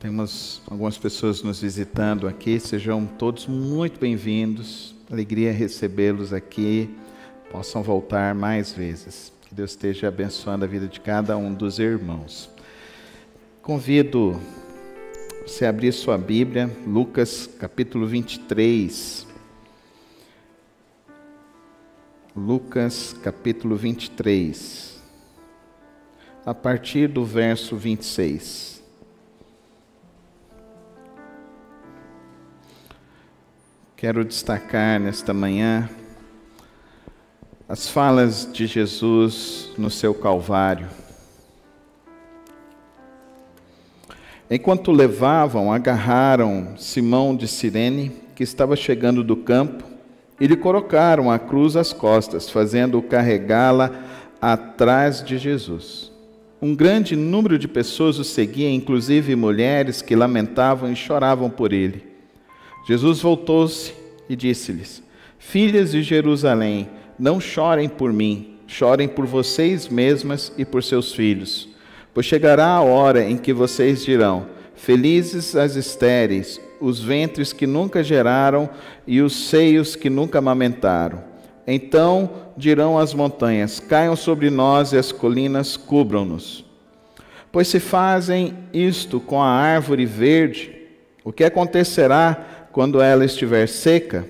Temos algumas pessoas nos visitando aqui, sejam todos muito bem-vindos. Alegria recebê-los aqui, possam voltar mais vezes. Que Deus esteja abençoando a vida de cada um dos irmãos. Convido você a abrir sua Bíblia, Lucas capítulo 23. Lucas capítulo 23, a partir do verso 26. Quero destacar nesta manhã as falas de Jesus no seu Calvário. Enquanto levavam, agarraram Simão de Cirene, que estava chegando do campo, e lhe colocaram a cruz às costas, fazendo-o carregá-la atrás de Jesus. Um grande número de pessoas o seguia, inclusive mulheres que lamentavam e choravam por ele. Jesus voltou-se e disse-lhes: Filhas de Jerusalém, não chorem por mim, chorem por vocês mesmas e por seus filhos. Pois chegará a hora em que vocês dirão: felizes as estéreis, os ventres que nunca geraram e os seios que nunca amamentaram. Então dirão as montanhas: caiam sobre nós, e as colinas cubram-nos. Pois se fazem isto com a árvore verde, o que acontecerá quando ela estiver seca?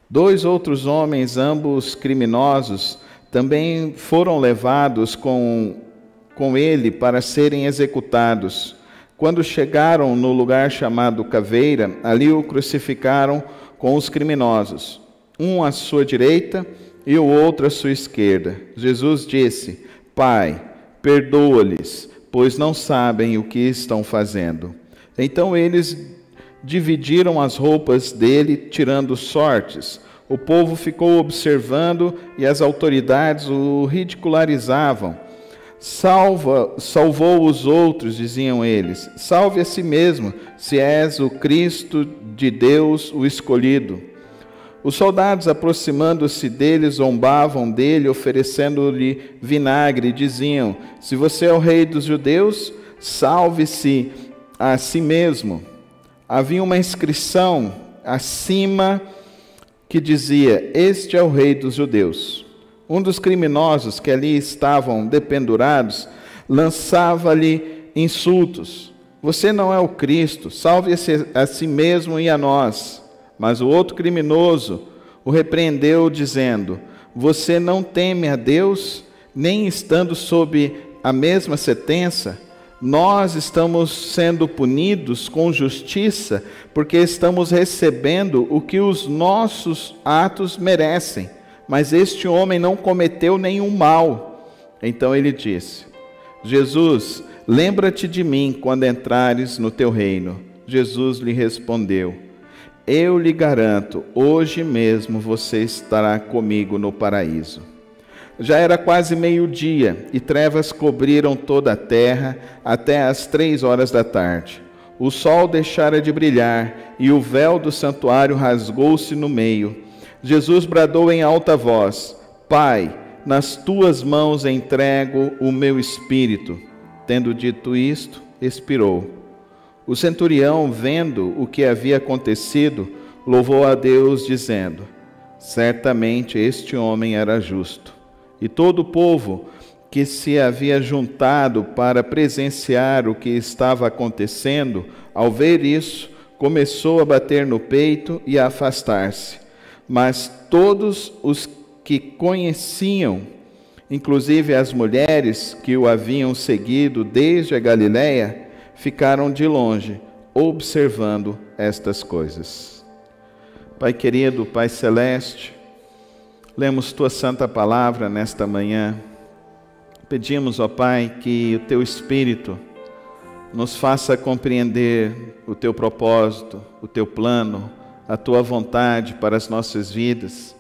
2 outros homens, ambos criminosos, também foram levados com ele para serem executados. Quando chegaram no lugar chamado Caveira, ali o crucificaram com os criminosos, um à sua direita e o outro à sua esquerda. Jesus disse: Pai, perdoa-lhes, pois não sabem o que estão fazendo. Então eles dividiram as roupas dele, tirando sortes. O povo ficou observando e as autoridades o ridicularizavam. Salvou os outros, diziam eles. Salve a si mesmo, se és o Cristo de Deus, o escolhido. Os soldados, aproximando-se dele, zombavam dele, oferecendo-lhe vinagre, e diziam: se você é o rei dos judeus, salve-se a si mesmo. Havia uma inscrição acima que dizia: este é o rei dos judeus. Um dos criminosos que ali estavam dependurados lançava-lhe insultos: você não é o Cristo, salve-se a si mesmo e a nós. Mas o outro criminoso o repreendeu, dizendo: você não teme a Deus, nem estando sob a mesma sentença? Nós estamos sendo punidos com justiça, porque estamos recebendo o que os nossos atos merecem. Mas este homem não cometeu nenhum mal. Então ele disse: Jesus, lembra-te de mim quando entrares no teu reino. Jesus lhe respondeu: eu lhe garanto, hoje mesmo você estará comigo no paraíso. Já era quase meio-dia, e trevas cobriram toda a terra até às 3 da tarde. O sol deixara de brilhar, e o véu do santuário rasgou-se no meio. Jesus bradou em alta voz: Pai, nas tuas mãos entrego o meu espírito. Tendo dito isto, expirou. O centurião, vendo o que havia acontecido, louvou a Deus, dizendo: certamente este homem era justo. E todo o povo que se havia juntado para presenciar o que estava acontecendo, ao ver isso, começou a bater no peito e a afastar-se. Mas todos os que conheciam, inclusive as mulheres que o haviam seguido desde a Galiléia, ficaram de longe, observando estas coisas. Pai querido, Pai celeste, lemos Tua Santa Palavra nesta manhã. Pedimos, ó Pai, que o Teu Espírito nos faça compreender o Teu propósito, o Teu plano, a Tua vontade para as nossas vidas,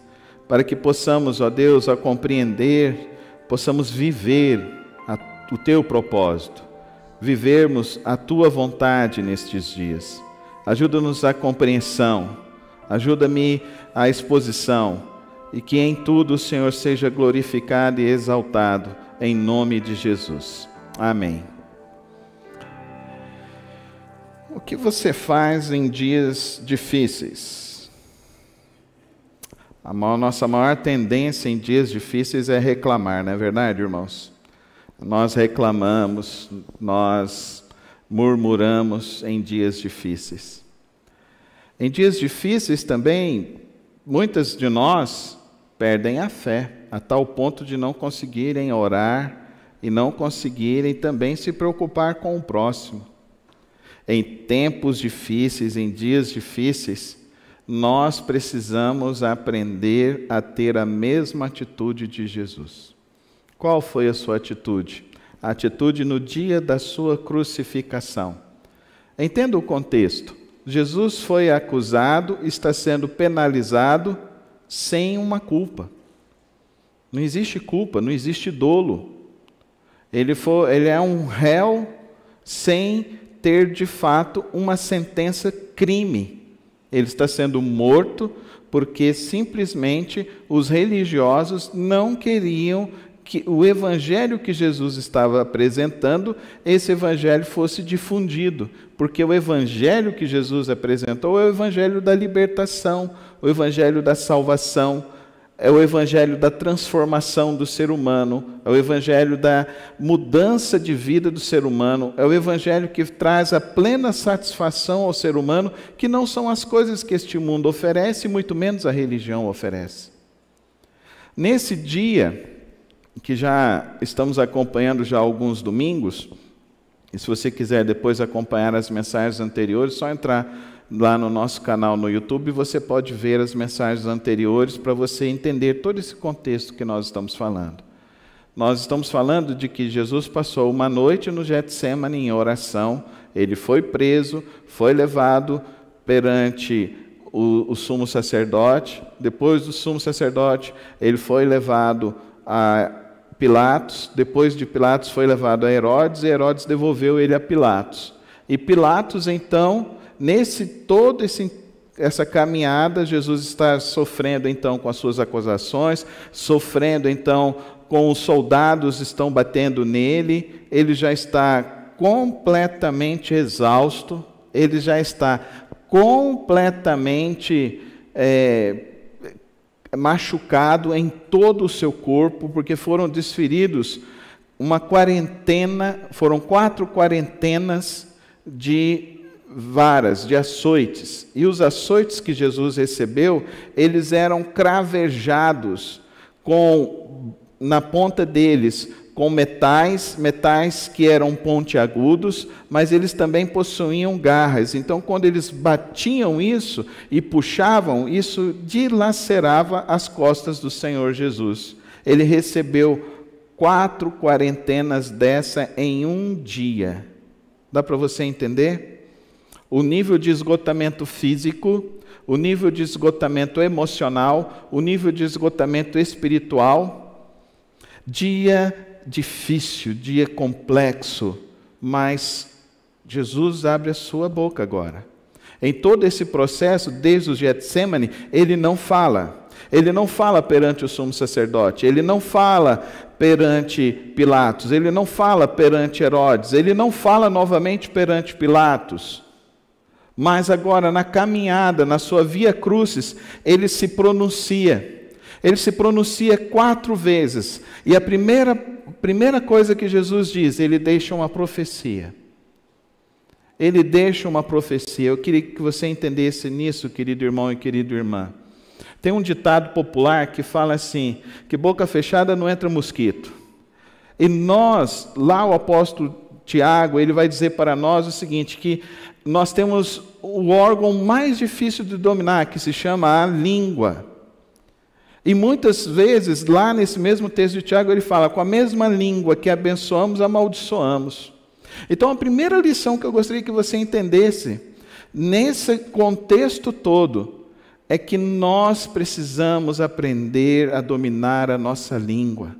para que possamos, ó Deus, a compreender, possamos viver o Teu propósito, vivermos a Tua vontade nestes dias. Ajuda-nos a compreensão, ajuda-me a exposição, e que em tudo o Senhor seja glorificado e exaltado, em nome de Jesus. Amém. que você faz em dias difíceis? Nossa maior tendência em dias difíceis é reclamar, não é verdade, irmãos? Nós reclamamos, nós murmuramos em dias difíceis. Em dias difíceis também, muitas de nós perdem a fé, a tal ponto de não conseguirem orar e não conseguirem também se preocupar com o próximo. Em tempos difíceis, em dias difíceis, nós precisamos aprender a ter a mesma atitude de Jesus. Qual foi a sua atitude? A atitude no dia da sua crucificação. Entenda o contexto. Jesus foi acusado, está sendo penalizado sem uma culpa. Não existe culpa, não existe dolo. Ele é um réu sem ter de fato uma sentença crime. Ele está sendo morto porque simplesmente os religiosos não queriam que o evangelho que Jesus estava apresentando, esse evangelho fosse difundido, porque o evangelho que Jesus apresentou é o evangelho da libertação, o evangelho da salvação, é o evangelho da transformação do ser humano, é o evangelho da mudança de vida do ser humano, é o evangelho que traz a plena satisfação ao ser humano, que não são as coisas que este mundo oferece, muito menos a religião oferece. Nesse dia, que já estamos acompanhando já há alguns domingos, e se você quiser depois acompanhar as mensagens anteriores, só entrar lá no nosso canal no YouTube, você pode ver as mensagens anteriores para você entender todo esse contexto que nós estamos falando. Nós estamos falando de que Jesus passou uma noite no Getsêmani em oração, ele foi preso, foi levado perante o sumo sacerdote, depois do sumo sacerdote ele foi levado a Pilatos, depois de Pilatos foi levado a Herodes, e Herodes devolveu ele a Pilatos. E Pilatos então, essa caminhada, Jesus está sofrendo então com as suas acusações, sofrendo então com os soldados estão batendo nele, ele já está completamente exausto, ele já está completamente machucado em todo o seu corpo, porque foram desferidos uma quarentena, foram 4 quarentenas de varas, de açoites. E os açoites que Jesus recebeu, eles eram cravejados na ponta deles, com metais que eram pontiagudos, mas eles também possuíam garras. Então, quando eles batiam isso e puxavam, isso dilacerava as costas do Senhor Jesus. Ele recebeu 4 quarentenas dessa em um dia. Dá para você entender? O nível de esgotamento físico, o nível de esgotamento emocional, o nível de esgotamento espiritual. Dia difícil, dia complexo, mas Jesus abre a sua boca agora. Em todo esse processo, desde o Getsêmani, ele não fala. Ele não fala perante o sumo sacerdote, ele não fala perante Pilatos, ele não fala perante Herodes, ele não fala novamente perante Pilatos. Mas agora, na caminhada, na sua via crucis, ele se pronuncia. Ele se pronuncia 4 vezes. E a primeira coisa que Jesus diz, ele deixa uma profecia. Ele deixa uma profecia. Eu queria que você entendesse nisso, querido irmão e querida irmã. Tem um ditado popular que fala assim, que boca fechada não entra mosquito. E nós, lá o apóstolo Tiago, ele vai dizer para nós o seguinte, que nós temos o órgão mais difícil de dominar, que se chama a língua. E muitas vezes, lá nesse mesmo texto de Tiago, ele fala, com a mesma língua que abençoamos, amaldiçoamos. Então, a primeira lição que eu gostaria que você entendesse, nesse contexto todo, é que nós precisamos aprender a dominar a nossa língua.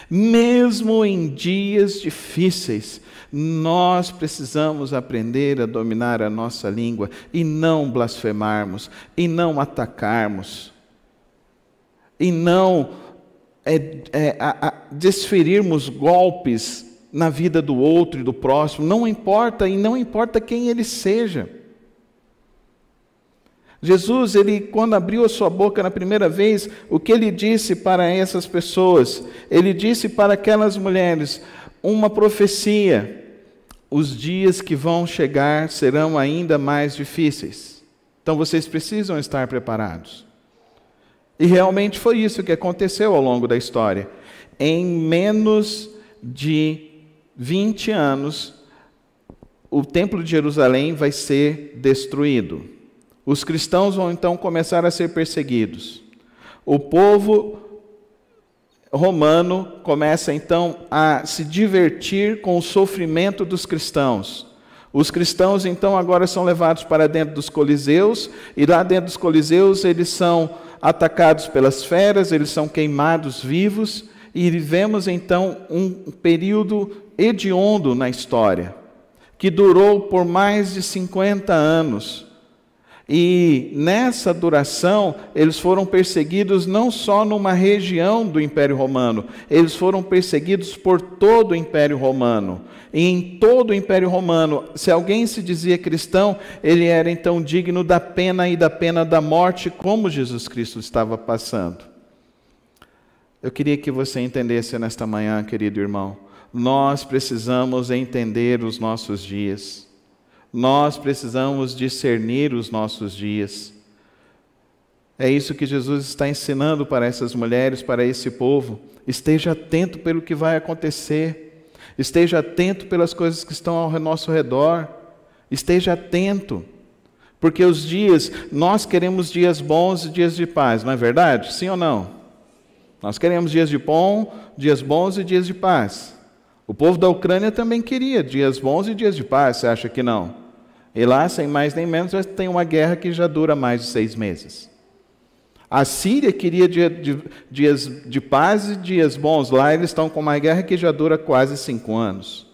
Mesmo em dias difíceis, nós precisamos aprender a dominar a nossa língua e não blasfemarmos, e não atacarmos, e não desferirmos golpes na vida do outro e do próximo, não importa quem ele seja. Jesus, quando abriu a sua boca na primeira vez, o que ele disse para essas pessoas? Ele disse para aquelas mulheres uma profecia: os dias que vão chegar serão ainda mais difíceis. Então vocês precisam estar preparados. E realmente foi isso que aconteceu ao longo da história. Em menos de 20 anos, o Templo de Jerusalém vai ser destruído. Os cristãos vão então começar a ser perseguidos. O povo romano começa então a se divertir com o sofrimento dos cristãos. Os cristãos então agora são levados para dentro dos coliseus, e lá dentro dos coliseus eles são atacados pelas feras, eles são queimados vivos, e vivemos então um período hediondo na história, que durou por mais de 50 anos. E nessa duração, eles foram perseguidos não só numa região do Império Romano, eles foram perseguidos por todo o Império Romano. E em todo o Império Romano, se alguém se dizia cristão, ele era então digno da pena e da pena da morte, como Jesus Cristo estava passando. Eu queria que você entendesse nesta manhã, querido irmão, nós precisamos entender os nossos dias. Nós precisamos discernir os nossos dias. É isso que Jesus está ensinando para essas mulheres, para esse povo. Esteja atento pelo que vai acontecer. Esteja atento pelas coisas que estão ao nosso redor. Esteja atento. Porque os dias, nós queremos dias bons e dias de paz, não é verdade? Sim ou não? Nós queremos dias bons e dias de paz. O povo da Ucrânia também queria dias bons e dias de paz, você acha que não? E lá, sem mais nem menos, tem uma guerra que já dura mais de 6 meses. A Síria queria dias de paz e dias bons. Lá eles estão com uma guerra que já dura quase 5 anos.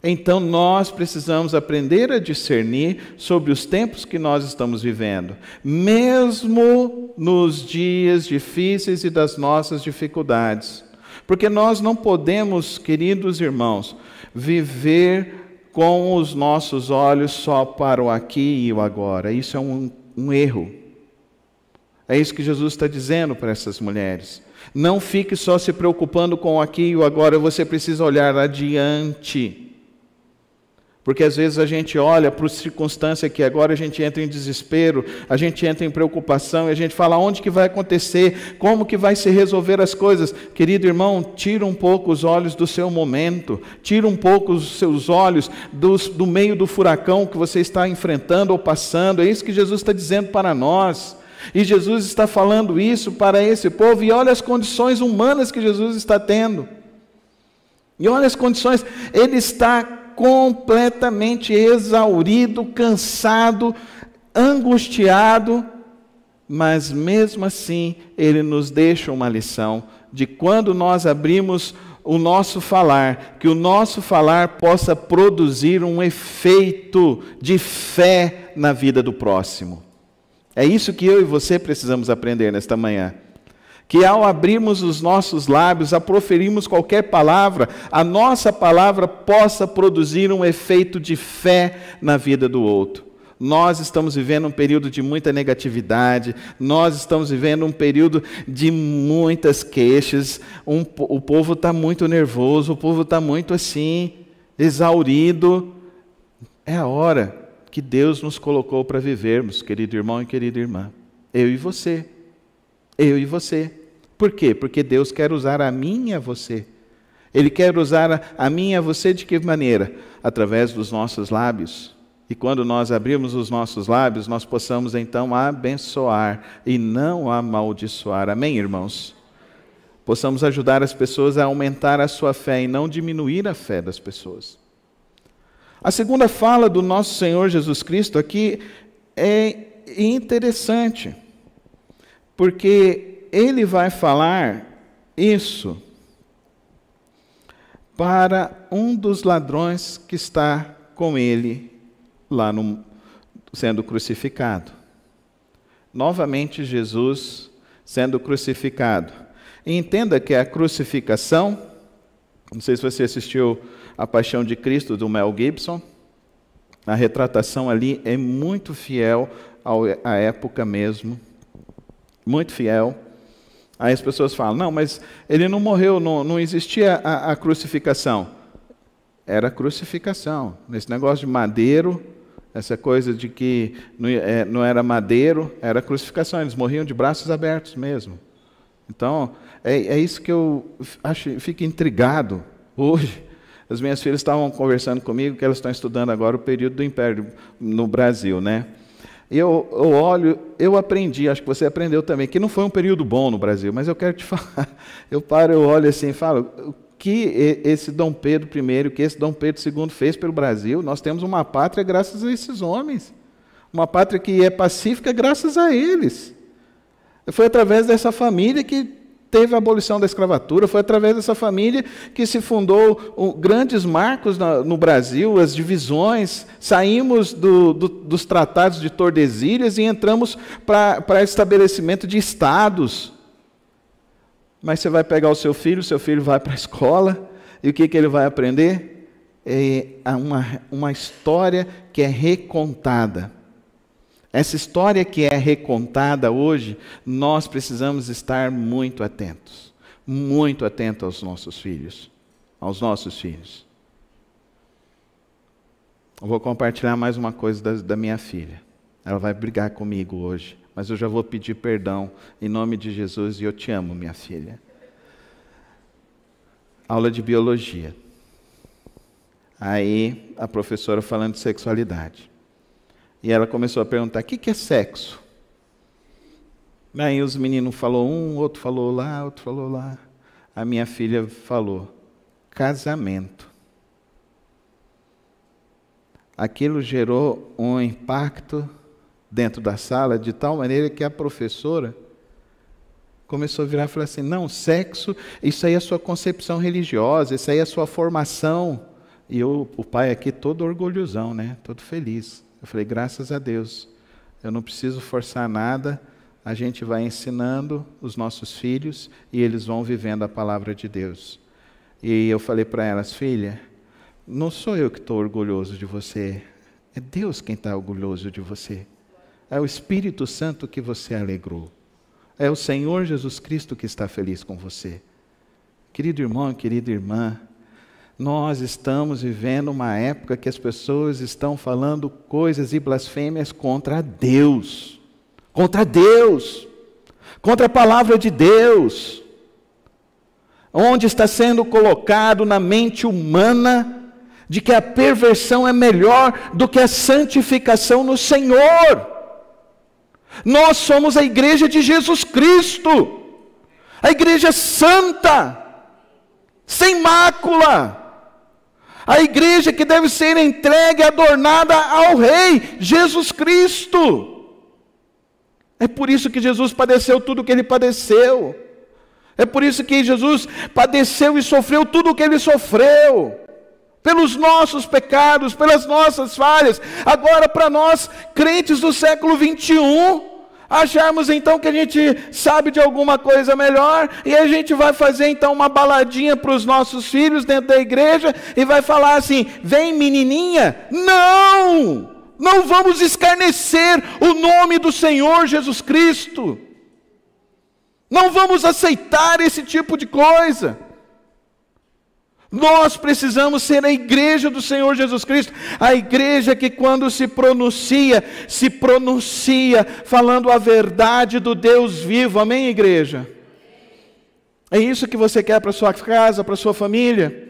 Então nós precisamos aprender a discernir sobre os tempos que nós estamos vivendo, mesmo nos dias difíceis e das nossas dificuldades. Porque nós não podemos, queridos irmãos, viver com os nossos olhos só para o aqui e o agora. Isso é um erro. É isso que Jesus está dizendo para essas mulheres. Não fique só se preocupando com o aqui e o agora, você precisa olhar adiante. Porque às vezes a gente olha para a circunstância que agora a gente entra em desespero, a gente entra em preocupação e a gente fala onde que vai acontecer, como que vai se resolver as coisas. Querido irmão, tira um pouco os olhos do seu momento, tira um pouco os seus olhos do meio do furacão que você está enfrentando ou passando. É isso que Jesus está dizendo para nós. E Jesus está falando isso para esse povo, e olha as condições humanas que Jesus está tendo. E olha as condições, ele está completamente exaurido, cansado, angustiado, mas mesmo assim ele nos deixa uma lição de quando nós abrimos o nosso falar, que o nosso falar possa produzir um efeito de fé na vida do próximo. É isso que eu e você precisamos aprender nesta manhã. Que ao abrirmos os nossos lábios, a proferirmos qualquer palavra, a nossa palavra possa produzir um efeito de fé na vida do outro. Nós estamos vivendo um período de muita negatividade, nós estamos vivendo um período de muitas queixas, o povo está muito nervoso, o povo está muito assim, exaurido. É a hora que Deus nos colocou para vivermos, querido irmão e querida irmã. Eu e você. Eu e você. Por quê? Porque Deus quer usar a mim e a você. Ele quer usar a mim e a você de que maneira? Através dos nossos lábios. E quando nós abrirmos os nossos lábios, nós possamos então abençoar e não amaldiçoar. Amém, irmãos? Possamos ajudar as pessoas a aumentar a sua fé e não diminuir a fé das pessoas. A segunda fala do nosso Senhor Jesus Cristo aqui é interessante. Porque ele vai falar isso para um dos ladrões que está com ele lá sendo crucificado. Novamente Jesus sendo crucificado. E entenda que a crucificação Não sei se você assistiu A Paixão de Cristo, do Mel Gibson. A retratação ali é muito fiel à época mesmo. Muito fiel. Aí as pessoas falam, não, mas ele não morreu, não existia a crucificação. Era crucificação. Nesse negócio de madeiro, essa coisa de que não era madeiro, era crucificação. Eles morriam de braços abertos mesmo. Então, é isso que eu fico intrigado hoje. As minhas filhas estavam conversando comigo que elas estão estudando agora o período do Império no Brasil, né? E eu olho, eu aprendi, acho que você aprendeu também, que não foi um período bom no Brasil, mas eu quero te falar, eu olho assim e falo, o que esse Dom Pedro I, que esse Dom Pedro II fez pelo Brasil, nós temos uma pátria graças a esses homens, uma pátria que é pacífica graças a eles. Foi através dessa família que teve a abolição da escravatura, foi através dessa família que se fundou grandes marcos no Brasil, as divisões, saímos dos tratados de Tordesilhas e entramos para estabelecimento de estados. Mas você vai pegar o seu filho vai para a escola, e o que ele vai aprender? É uma história que é recontada. Essa história que é recontada hoje, nós precisamos estar muito atentos aos nossos filhos, Eu vou compartilhar mais uma coisa da minha filha. Ela vai brigar comigo hoje, mas eu já vou pedir perdão em nome de Jesus e eu te amo, minha filha. Aula de biologia. Aí a professora falando de sexualidade. E ela começou a perguntar, o que é sexo? Aí os meninos falaram outro falou lá. A minha filha falou, casamento. Aquilo gerou um impacto dentro da sala, de tal maneira que a professora começou a virar e falar assim, não, sexo, isso aí é a sua concepção religiosa, isso aí é a sua formação. E o pai aqui todo orgulhosão, né? Todo feliz. Eu falei, graças a Deus, eu não preciso forçar nada, a gente vai ensinando os nossos filhos e eles vão vivendo a palavra de Deus. E eu falei para elas, filha, não sou eu que estou orgulhoso de você, é Deus quem está orgulhoso de você. É o Espírito Santo que você alegrou. É o Senhor Jesus Cristo que está feliz com você. Querido irmão, querida irmã, nós estamos vivendo uma época que as pessoas estão falando coisas e blasfêmias contra Deus. Contra Deus. Contra a palavra de Deus. Onde está sendo colocado na mente humana de que a perversão é melhor do que a santificação no Senhor. Nós somos a igreja de Jesus Cristo. A igreja santa. Sem mácula. A igreja que deve ser entregue e adornada ao Rei, Jesus Cristo. É por isso que Jesus padeceu tudo o que Ele padeceu. É por isso que Jesus padeceu e sofreu tudo o que Ele sofreu. Pelos nossos pecados, pelas nossas falhas. Agora, para nós, crentes do século 21... acharmos então que a gente sabe de alguma coisa melhor e a gente vai fazer então uma baladinha para os nossos filhos dentro da igreja e vai falar assim, vem menininha, não vamos escarnecer o nome do Senhor Jesus Cristo, não vamos aceitar esse tipo de coisa. Nós precisamos ser a igreja do Senhor Jesus Cristo, a igreja que quando se pronuncia falando a verdade do Deus vivo, amém, igreja? É isso que você quer para sua casa, para sua família?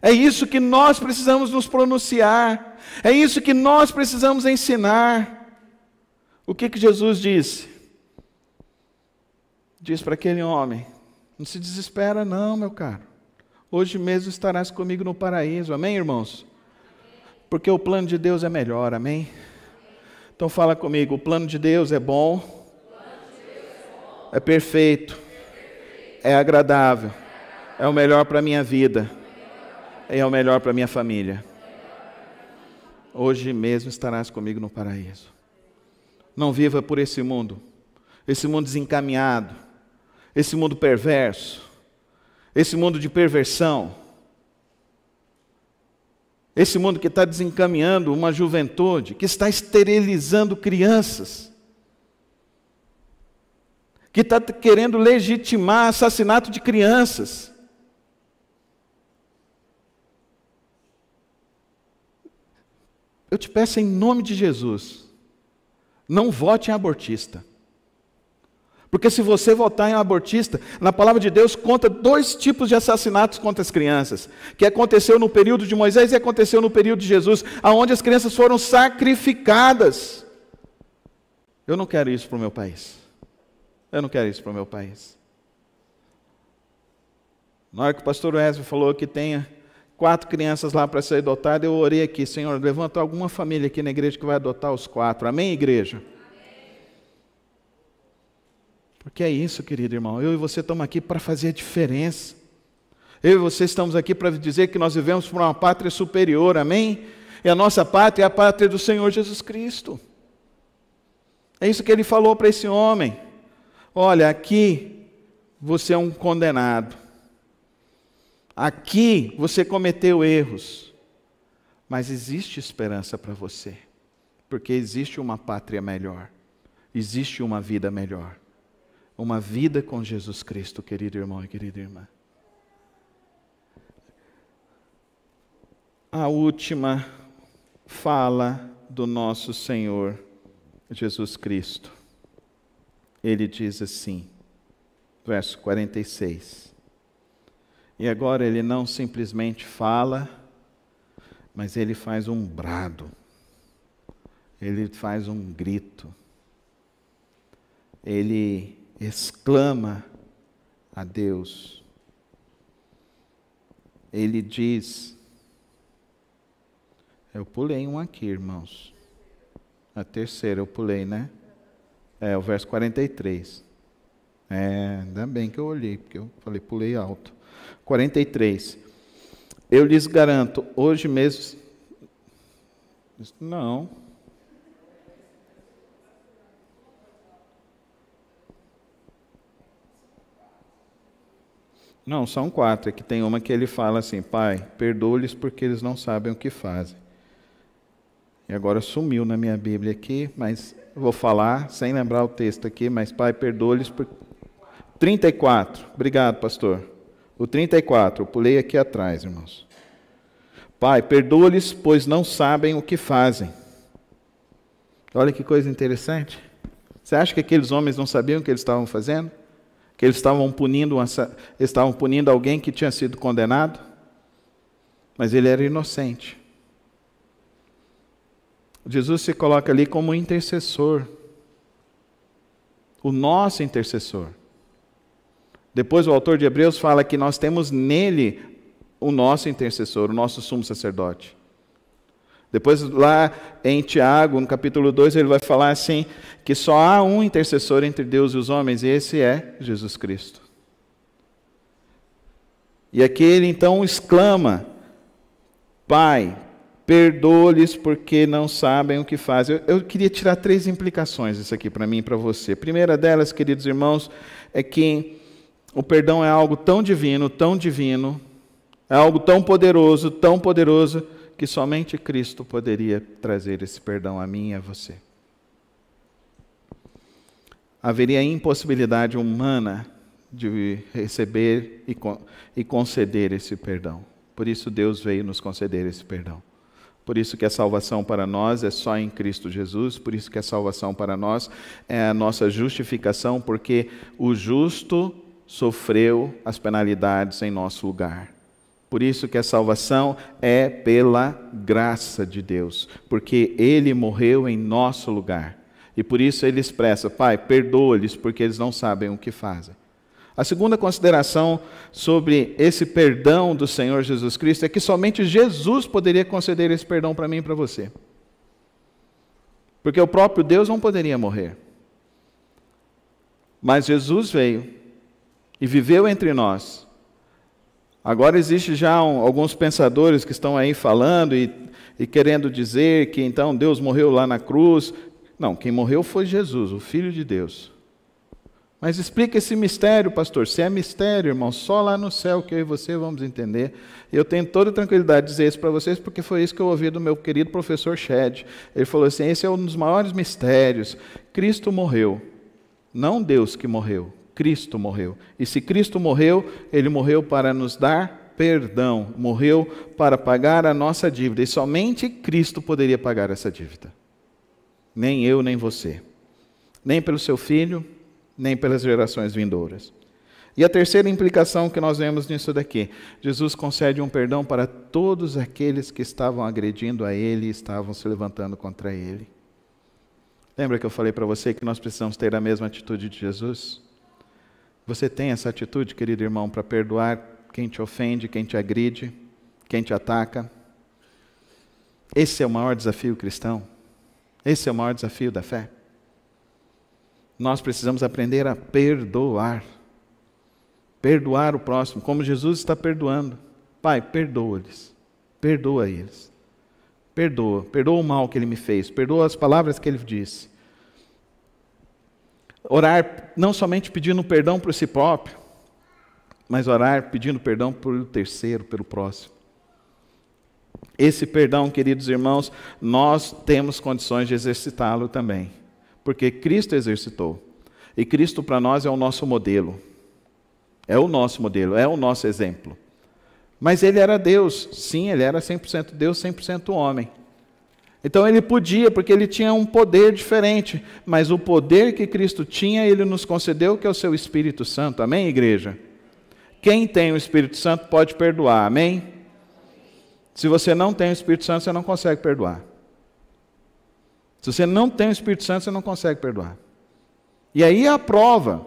É isso que nós precisamos nos pronunciar, é isso que nós precisamos ensinar. O que Jesus disse? Diz para aquele homem, não se desespera não, meu caro. Hoje mesmo estarás comigo no paraíso, amém, irmãos? Porque o plano de Deus é melhor, amém? Então fala comigo, o plano de Deus é bom, é perfeito, é agradável, é o melhor para a minha vida, é o melhor para a minha família. Hoje mesmo estarás comigo no paraíso. Não viva por esse mundo desencaminhado, esse mundo perverso, esse mundo de perversão. Esse mundo que está desencaminhando uma juventude, que está esterilizando crianças, que está querendo legitimar assassinato de crianças. Eu te peço em nome de Jesus, não vote em abortista. Porque se você votar em um abortista, na palavra de Deus conta 2 tipos de assassinatos contra as crianças, que aconteceu no período de Moisés e aconteceu no período de Jesus, aonde as crianças foram sacrificadas. Eu não quero isso para o meu país. Eu não quero isso para o meu país. Na hora que o pastor Wesley falou que tenha 4 crianças lá para ser adotadas, eu orei aqui: Senhor, levanta alguma família aqui na igreja que vai adotar os 4. Amém, igreja? Porque é isso, querido irmão. Eu e você estamos aqui para fazer a diferença. Eu e você estamos aqui para dizer que nós vivemos por uma pátria superior, amém? E a nossa pátria é a pátria do Senhor Jesus Cristo. É isso que ele falou para esse homem. Olha, aqui você é um condenado. Aqui você cometeu erros. Mas existe esperança para você. Porque existe uma pátria melhor. Existe uma vida melhor. Uma vida com Jesus Cristo, querido irmão e querida irmã. A última fala do nosso Senhor Jesus Cristo. Ele diz assim, verso 46. E agora ele não simplesmente fala, mas ele faz um brado. Ele faz um grito. Ele exclama a Deus. Ele diz, eu pulei um aqui, irmãos. A terceira eu pulei, né? O verso 43. Ainda bem que eu olhei, porque eu falei, pulei alto. 43. Eu lhes garanto, hoje mesmo... Não. Não, são 4. É que tem uma que ele fala assim, Pai, perdoa-lhes porque eles não sabem o que fazem. E agora sumiu na minha Bíblia aqui, mas vou falar sem lembrar o texto aqui, mas Pai, perdoa-lhes por... 34. Obrigado, pastor. O 34, eu pulei aqui atrás, irmãos. Pai, perdoa-lhes, pois não sabem o que fazem. Olha que coisa interessante. Você acha que aqueles homens não sabiam o que eles estavam fazendo? Que eles estavam punindo alguém que tinha sido condenado? Mas ele era inocente. Jesus se coloca ali como intercessor. O nosso intercessor. Depois o autor de Hebreus fala que nós temos nele o nosso intercessor, o nosso sumo sacerdote. Depois lá em Tiago, no capítulo 2, ele vai falar assim, que só há um intercessor entre Deus e os homens, e esse é Jesus Cristo. E aqui ele então exclama, Pai, perdoa-lhes porque não sabem o que fazem. Eu queria tirar 3 implicações disso aqui para mim e para você. A primeira delas, queridos irmãos, é que o perdão é algo tão divino, é algo tão poderoso, que somente Cristo poderia trazer esse perdão a mim e a você. Haveria impossibilidade humana de receber e conceder esse perdão. Por isso Deus veio nos conceder esse perdão. Por isso que a salvação para nós é só em Cristo Jesus, por isso que a salvação para nós é a nossa justificação, porque o justo sofreu as penalidades em nosso lugar. Por isso que a salvação é pela graça de Deus, porque Ele morreu em nosso lugar. E por isso Ele expressa, Pai, perdoa-lhes porque eles não sabem o que fazem. A segunda consideração sobre esse perdão do Senhor Jesus Cristo é que somente Jesus poderia conceder esse perdão para mim e para você. Porque o próprio Deus não poderia morrer. Mas Jesus veio e viveu entre nós. Agora existe já alguns pensadores que estão aí falando e querendo dizer que então Deus morreu lá na cruz. Não, quem morreu foi Jesus, o Filho de Deus. Mas explica esse mistério, pastor. Se é mistério, irmão, só lá no céu que eu e você vamos entender. Eu tenho toda a tranquilidade de dizer isso para vocês, porque foi isso que eu ouvi do meu querido professor Shed. Ele falou assim, esse é um dos maiores mistérios. Cristo morreu. Não Deus que morreu, Cristo morreu. E se Cristo morreu, Ele morreu para nos dar perdão. Morreu para pagar a nossa dívida. E somente Cristo poderia pagar essa dívida. Nem eu, nem você. Nem pelo seu filho, nem pelas gerações vindouras. E a terceira implicação que nós vemos nisso daqui, Jesus concede um perdão para todos aqueles que estavam agredindo a Ele e estavam se levantando contra Ele. Lembra que eu falei para você que nós precisamos ter a mesma atitude de Jesus? Você tem essa atitude, querido irmão, para perdoar quem te ofende, quem te agride, quem te ataca? Esse é o maior desafio cristão. Esse é o maior desafio da fé. Nós precisamos aprender a perdoar. Perdoar o próximo, como Jesus está perdoando. Pai, perdoa-lhes. Perdoa eles. Perdoa. Perdoa o mal que ele me fez. Perdoa as palavras que ele disse. Orar não somente pedindo perdão por si próprio, mas orar pedindo perdão pelo terceiro, pelo próximo. Esse perdão, queridos irmãos, nós temos condições de exercitá-lo também. Porque Cristo exercitou. E Cristo para nós é o nosso modelo. É o nosso modelo, é o nosso exemplo. Mas Ele era Deus. Sim, Ele era 100% Deus, 100% homem. Então Ele podia, porque Ele tinha um poder diferente. Mas o poder que Cristo tinha, Ele nos concedeu, que é o seu Espírito Santo. Amém, igreja? Quem tem o Espírito Santo pode perdoar. Amém? Se você não tem o Espírito Santo, você não consegue perdoar. Se você não tem o Espírito Santo, você não consegue perdoar. E aí a prova,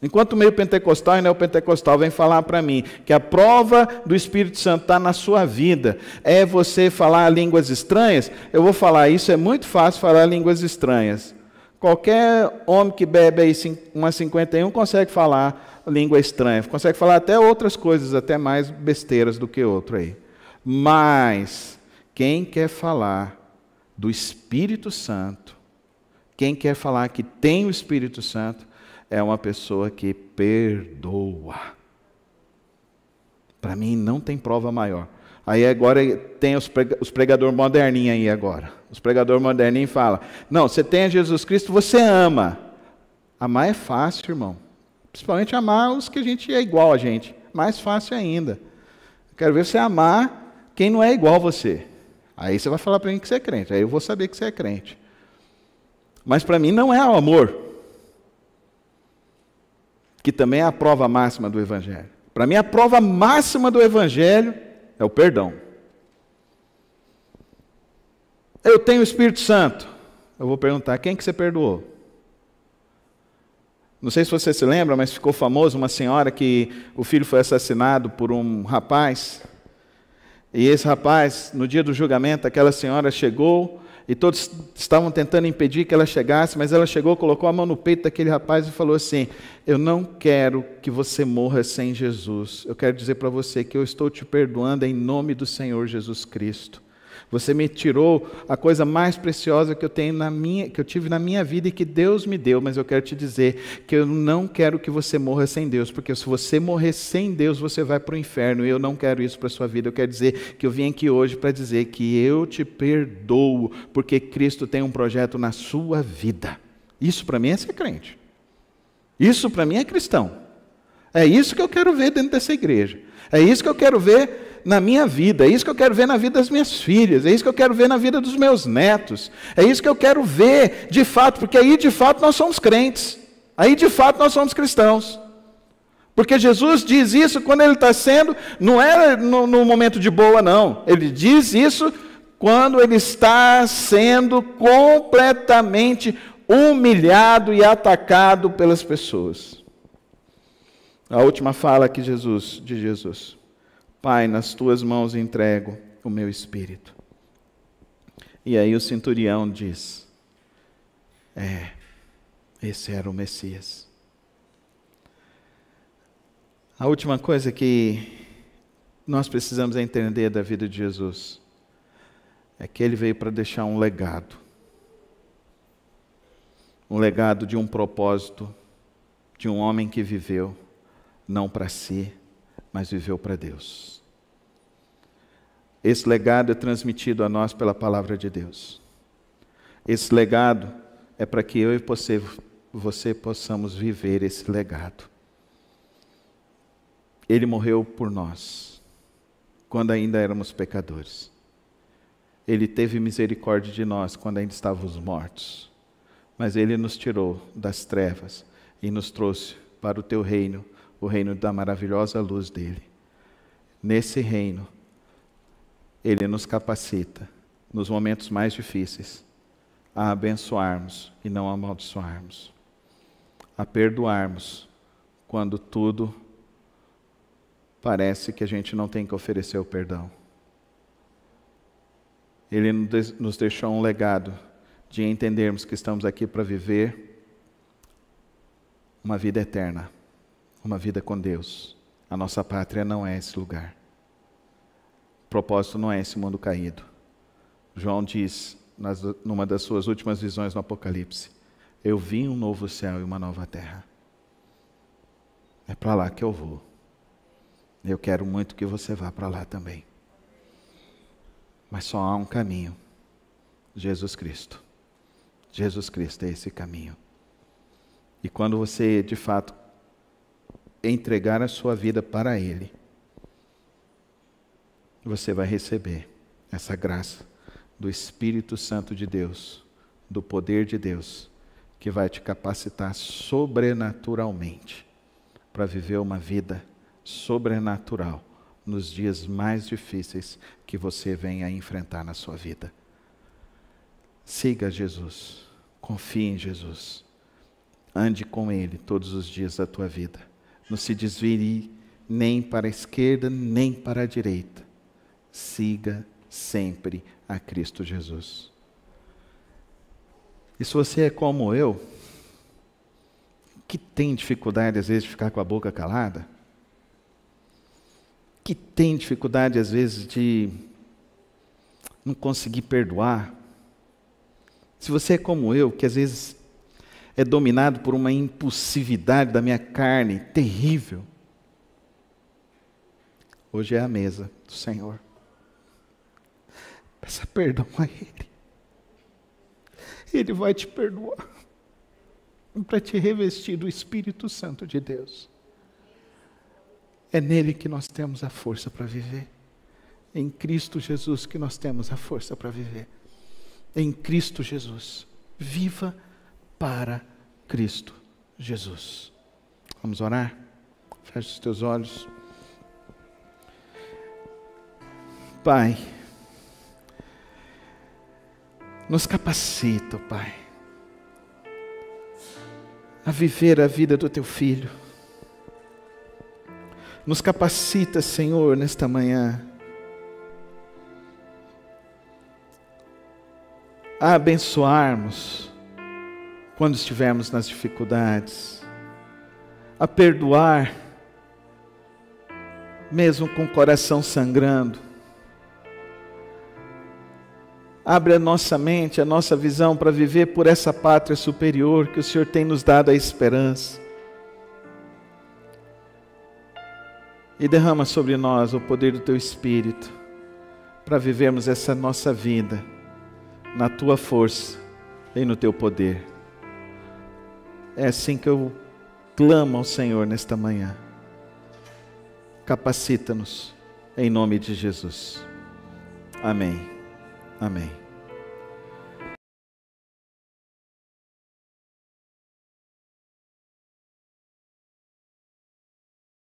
enquanto o meio pentecostal e neopentecostal vem falar para mim que a prova do Espírito Santo está na sua vida, é você falar línguas estranhas, eu vou falar, isso é muito fácil falar línguas estranhas. Qualquer homem que bebe aí uma 51 consegue falar língua estranha, consegue falar até outras coisas, até mais besteiras do que outro aí. Mas quem quer falar do Espírito Santo, quem quer falar que tem o Espírito Santo, é uma pessoa que perdoa. Para mim não tem prova maior. Aí agora tem os pregadores moderninhos aí agora. Os pregadores moderninhos falam, não, você tem a Jesus Cristo, você ama. Amar é fácil, irmão. Principalmente amar os que a gente é igual a gente. Mais fácil ainda. Eu quero ver você amar quem não é igual a você. Aí você vai falar para mim que você é crente. Aí eu vou saber que você é crente. Mas para mim não é o amor, que também é a prova máxima do Evangelho. Para mim a prova máxima do Evangelho é o perdão. Eu tenho o Espírito Santo. Eu vou perguntar, quem que você perdoou? Não sei se você se lembra, mas ficou famoso uma senhora que o filho foi assassinado por um rapaz. E esse rapaz, no dia do julgamento, aquela senhora chegou e todos estavam tentando impedir que ela chegasse, mas ela chegou, colocou a mão no peito daquele rapaz e falou assim, eu não quero que você morra sem Jesus. Eu quero dizer para você que eu estou te perdoando em nome do Senhor Jesus Cristo. Você me tirou a coisa mais preciosa que eu tive na minha vida e que Deus me deu, mas eu quero te dizer que eu não quero que você morra sem Deus, porque se você morrer sem Deus, você vai para o inferno, e eu não quero isso para a sua vida. Eu quero dizer que eu vim aqui hoje para dizer que eu te perdoo, porque Cristo tem um projeto na sua vida. Isso para mim é ser crente. Isso para mim é cristão. É isso que eu quero ver dentro dessa igreja. É isso que eu quero ver na minha vida, é isso que eu quero ver na vida das minhas filhas, é isso que eu quero ver na vida dos meus netos, é isso que eu quero ver de fato, porque aí de fato nós somos crentes, aí de fato nós somos cristãos. Porque Jesus diz isso quando Ele está sendo, não é no momento de boa não, Ele diz isso quando Ele está sendo completamente humilhado e atacado pelas pessoas. A última fala aqui de Jesus. Pai, nas tuas mãos entrego o meu espírito. E aí o centurião diz, esse era o Messias. A última coisa que nós precisamos entender da vida de Jesus é que Ele veio para deixar um legado. Um legado de um propósito de um homem que viveu não para si, mas viveu para Deus. Esse legado é transmitido a nós pela palavra de Deus. Esse legado é para que eu e você possamos viver esse legado. Ele morreu por nós, quando ainda éramos pecadores. Ele teve misericórdia de nós, quando ainda estávamos mortos. Mas Ele nos tirou das trevas e nos trouxe para o teu reino, o reino da maravilhosa luz dEle. Nesse reino, Ele nos capacita, nos momentos mais difíceis, a abençoarmos e não amaldiçoarmos, a perdoarmos quando tudo parece que a gente não tem que oferecer o perdão. Ele nos deixou um legado de entendermos que estamos aqui para viver uma vida eterna, uma vida com Deus. A nossa pátria não é esse lugar. O propósito não é esse mundo caído. João diz, numa das suas últimas visões no Apocalipse, eu vi um novo céu e uma nova terra. É para lá que eu vou. Eu quero muito que você vá para lá também. Mas só há um caminho. Jesus Cristo. Jesus Cristo é esse caminho. E quando você, de fato, entregar a sua vida para Ele, você vai receber essa graça do Espírito Santo de Deus, do poder de Deus, que vai te capacitar sobrenaturalmente para viver uma vida sobrenatural nos dias mais difíceis que você venha a enfrentar na sua vida. Siga Jesus, confie em Jesus, ande com Ele todos os dias da tua vida. Não se desvie nem para a esquerda, nem para a direita. Siga sempre a Cristo Jesus. E se você é como eu, que tem dificuldade às vezes de ficar com a boca calada, que tem dificuldade às vezes de não conseguir perdoar, se você é como eu, que às vezes é dominado por uma impulsividade da minha carne terrível, hoje é a mesa do Senhor. Peça perdão a Ele. Ele vai te perdoar para te revestir do Espírito Santo de Deus. É nele que nós temos a força para viver. Em Cristo Jesus que nós temos a força para viver. Em Cristo Jesus. Viva para Cristo Jesus. Vamos orar? Feche os teus olhos. Pai, nos capacita, Pai, a viver a vida do Teu Filho. Nos capacita, Senhor, nesta manhã, a abençoarmos quando estivermos nas dificuldades, a perdoar, mesmo com o coração sangrando. Abre a nossa mente, a nossa visão para viver por essa pátria superior que o Senhor tem nos dado a esperança. E derrama sobre nós o poder do Teu Espírito para vivermos essa nossa vida na Tua força e no Teu poder. É assim que eu clamo ao Senhor nesta manhã. Capacita-nos em nome de Jesus. Amém. Amém.